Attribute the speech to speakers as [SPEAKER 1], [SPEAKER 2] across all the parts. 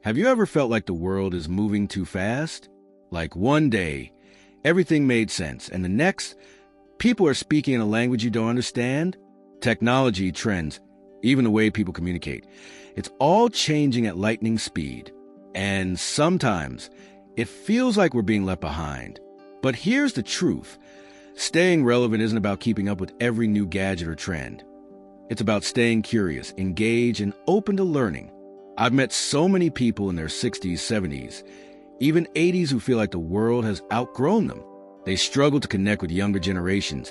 [SPEAKER 1] Have you ever felt like the world is moving too fast? Like one day, everything made sense, and the next, people are speaking in a language you don't understand? Technology, trends, even the way people communicate. It's all changing at lightning speed. And sometimes, it feels like we're being left behind. But here's the truth. Staying relevant isn't about keeping up with every new gadget or trend. It's about staying curious, engaged, and open to learning. I've met so many people in their 60s, 70s, even 80s who feel like the world has outgrown them. They struggle to connect with younger generations,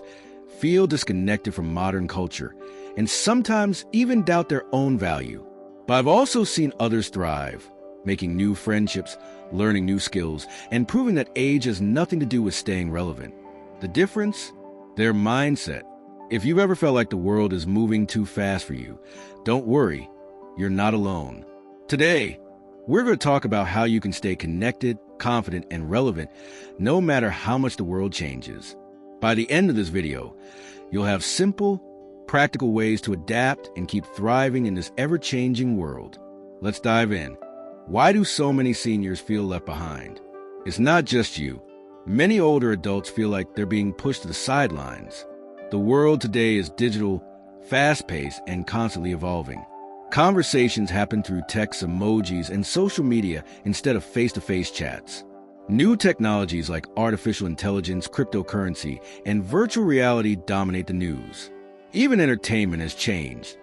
[SPEAKER 1] feel disconnected from modern culture, and sometimes even doubt their own value. But I've also seen others thrive, making new friendships, learning new skills, and proving that age has nothing to do with staying relevant. The difference? Their mindset. If you've ever felt like the world is moving too fast for you, don't worry, you're not alone. Today, we're going to talk about how you can stay connected, confident, and relevant no matter how much the world changes. By the end of this video, you'll have simple, practical ways to adapt and keep thriving in this ever-changing world. Let's dive in. Why do so many seniors feel left behind? It's not just you. Many older adults feel like they're being pushed to the sidelines. The world today is digital, fast-paced, and constantly evolving. Conversations happen through text, emojis, and social media instead of face-to-face chats. New technologies like artificial intelligence, cryptocurrency, and virtual reality dominate the news. Even entertainment has changed.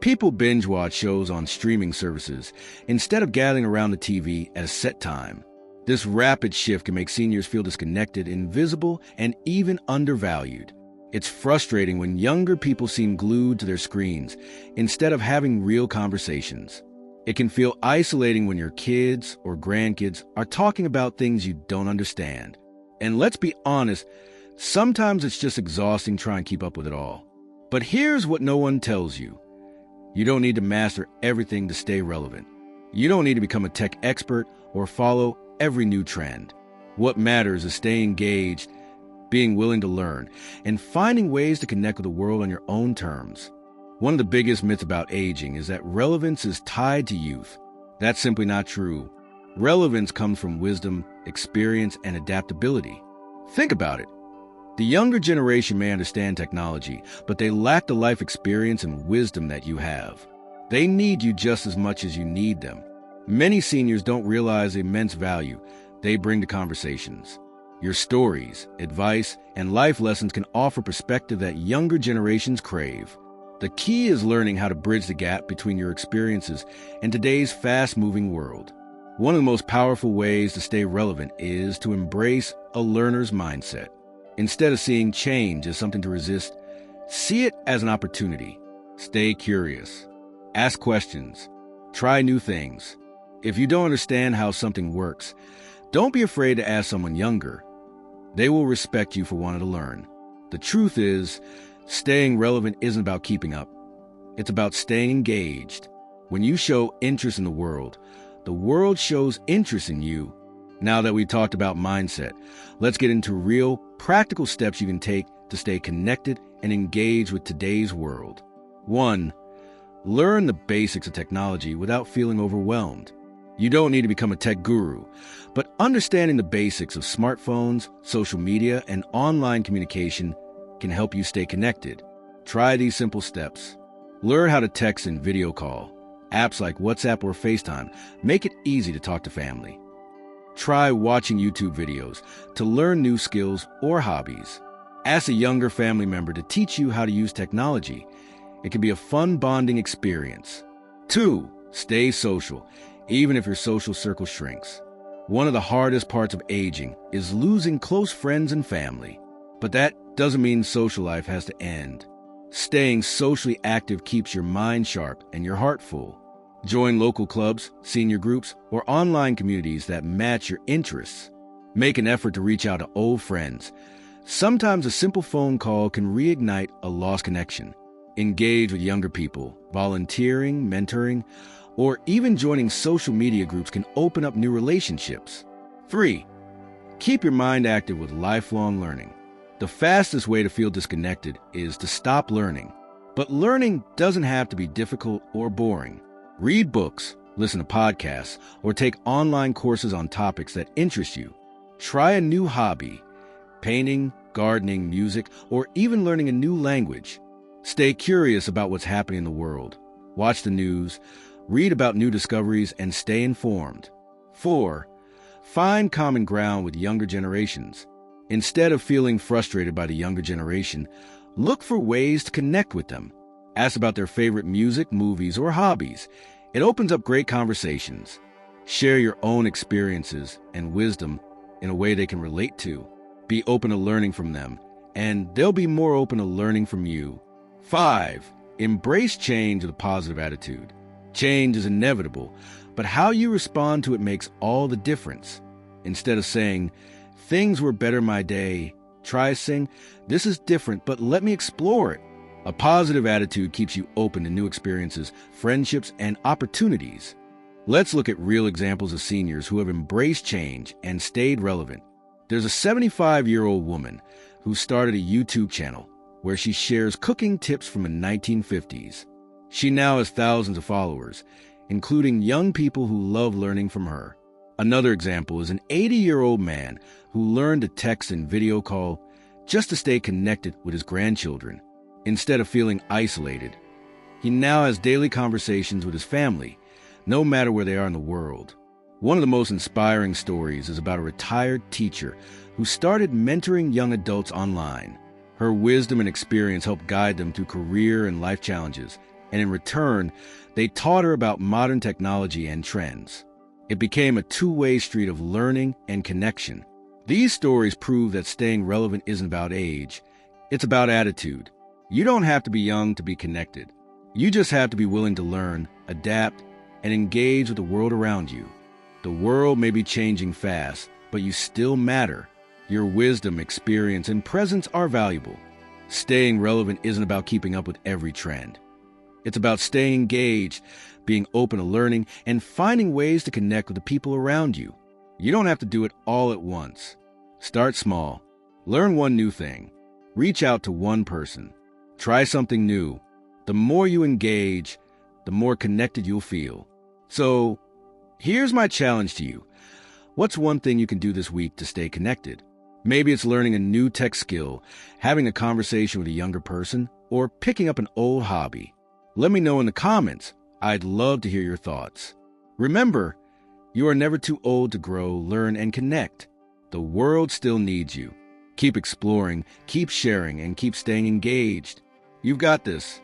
[SPEAKER 1] People binge-watch shows on streaming services instead of gathering around the TV at a set time. This rapid shift can make seniors feel disconnected, invisible, and even undervalued. It's frustrating when younger people seem glued to their screens instead of having real conversations. It can feel isolating when your kids or grandkids are talking about things you don't understand. And let's be honest, sometimes it's just exhausting trying to keep up with it all. But here's what no one tells you. You don't need to master everything to stay relevant. You don't need to become a tech expert or follow every new trend. What matters is staying engaged, being willing to learn, and finding ways to connect with the world on your own terms. One of the biggest myths about aging is that relevance is tied to youth. That's simply not true. Relevance comes from wisdom, experience, and adaptability. Think about it. The younger generation may understand technology, but they lack the life experience and wisdom that you have. They need you just as much as you need them. Many seniors don't realize the immense value they bring to conversations. Your stories, advice, and life lessons can offer perspective that younger generations crave. The key is learning how to bridge the gap between your experiences and today's fast-moving world. One of the most powerful ways to stay relevant is to embrace a learner's mindset. Instead of seeing change as something to resist, see it as an opportunity. Stay curious. Ask questions. Try new things. If you don't understand how something works, don't be afraid to ask someone younger. They will respect you for wanting to learn. The truth is, staying relevant isn't about keeping up. It's about staying engaged. When you show interest in the world shows interest in you. Now that we've talked about mindset, let's get into real, practical steps you can take to stay connected and engaged with today's world. 1. Learn the basics of technology without feeling overwhelmed. You don't need to become a tech guru, but understanding the basics of smartphones, social media, and online communication can help you stay connected. Try these simple steps. Learn how to text and video call. Apps like WhatsApp or FaceTime make it easy to talk to family. Try watching YouTube videos to learn new skills or hobbies. Ask a younger family member to teach you how to use technology. It can be a fun bonding experience. 2. Stay social, even if your social circle shrinks. One of the hardest parts of aging is losing close friends and family. But that doesn't mean social life has to end. Staying socially active keeps your mind sharp and your heart full. Join local clubs, senior groups, or online communities that match your interests. Make an effort to reach out to old friends. Sometimes a simple phone call can reignite a lost connection. Engage with younger people. Volunteering, mentoring, or even joining social media groups can open up new relationships. 3. Keep your mind active with lifelong learning. The fastest way to feel disconnected is to stop learning. But learning doesn't have to be difficult or boring. Read books, listen to podcasts, or take online courses on topics that interest you. Try a new hobby, painting, gardening, music, or even learning a new language. Stay curious about what's happening in the world. Watch the news, read about new discoveries, and stay informed. 4. Find common ground with younger generations. Instead of feeling frustrated by the younger generation, look for ways to connect with them. Ask about their favorite music, movies, or hobbies. It opens up great conversations. Share your own experiences and wisdom in a way they can relate to. Be open to learning from them, and they'll be more open to learning from you. 5. Embrace change with a positive attitude. Change is inevitable, but how you respond to it makes all the difference. Instead of saying, "Things were better my day," try saying, "This is different, but let me explore it." A positive attitude keeps you open to new experiences, friendships, and opportunities. Let's look at real examples of seniors who have embraced change and stayed relevant. There's a 75-year-old woman who started a YouTube channel where she shares cooking tips from the 1950s. She now has thousands of followers, including young people who love learning from her. Another example is an 80-year-old man who learned to text and video call just to stay connected with his grandchildren. Instead of feeling isolated, he now has daily conversations with his family, no matter where they are in the world. One of the most inspiring stories is about a retired teacher who started mentoring young adults online. Her wisdom and experience helped guide them through career and life challenges, and in return, they taught her about modern technology and trends. It became a two-way street of learning and connection. These stories prove that staying relevant isn't about age, it's about attitude. You don't have to be young to be connected. You just have to be willing to learn, adapt, and engage with the world around you. The world may be changing fast, but you still matter. Your wisdom, experience, and presence are valuable. Staying relevant isn't about keeping up with every trend. It's about staying engaged, being open to learning, and finding ways to connect with the people around you. You don't have to do it all at once. Start small. Learn one new thing. Reach out to one person. Try something new. The more you engage, the more connected you'll feel. So, here's my challenge to you. What's one thing you can do this week to stay connected? Maybe it's learning a new tech skill, having a conversation with a younger person, or picking up an old hobby. Let me know in the comments. I'd love to hear your thoughts. Remember, you are never too old to grow, learn, and connect. The world still needs you. Keep exploring, keep sharing, and keep staying engaged. You've got this.